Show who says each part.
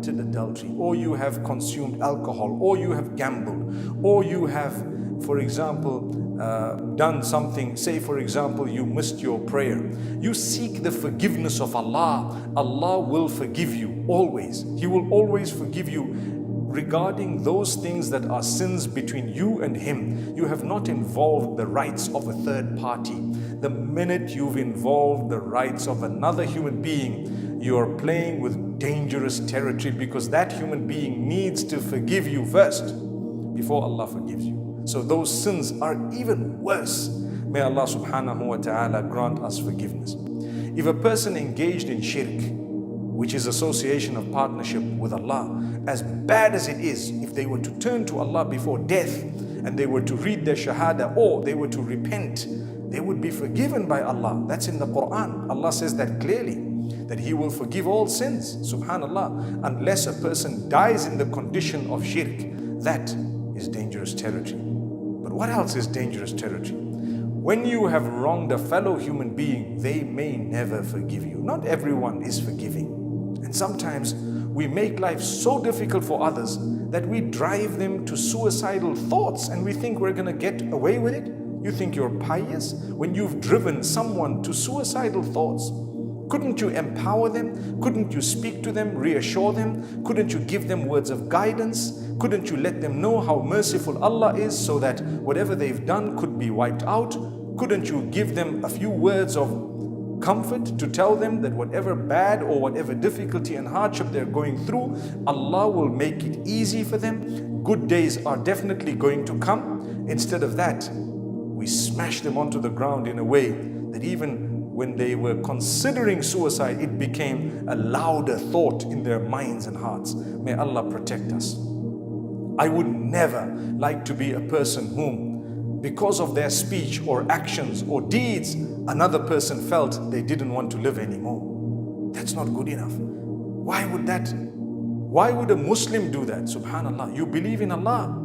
Speaker 1: committed adultery, or you have consumed alcohol, or you have gambled, or you have, for example, done something, say for example, you missed your prayer. You seek the forgiveness of Allah. Allah will forgive you always. He will always forgive you regarding those things that are sins between you and Him. You have not involved the rights of a third party. The minute you've involved the rights of another human being, you're playing with dangerous territory, because that human being needs to forgive you first before Allah forgives you. So those sins are even worse. May Allah subhanahu wa ta'ala grant us forgiveness. If a person engaged in shirk, which is association of partnership with Allah, as bad as it is, if they were to turn to Allah before death and they were to read their shahada, or they were to repent, they would be forgiven by Allah. That's in the Quran. Allah says that clearly, that He will forgive all sins, subhanallah, unless a person dies in the condition of shirk. That is dangerous territory. But what else is dangerous territory? When you have wronged a fellow human being, they may never forgive you. Not everyone is forgiving. And sometimes we make life so difficult for others that we drive them to suicidal thoughts, and we think we're going to get away with it. You think you're pious when you've driven someone to suicidal thoughts? Couldn't you empower them? Couldn't you speak to them, reassure them? Couldn't you give them words of guidance? Couldn't you let them know how merciful Allah is, so that whatever they've done could be wiped out? Couldn't you give them a few words of comfort to tell them that whatever bad or whatever difficulty and hardship they're going through, Allah will make it easy for them? Good days are definitely going to come. Instead of that, we smash them onto the ground in a way that even when they were considering suicide, it became a louder thought in their minds and hearts. May Allah protect us. I would never like to be a person whom, because of their speech or actions or deeds, another person felt they didn't want to live anymore. That's not good enough. Why would a Muslim do that? Subhanallah. You believe in Allah.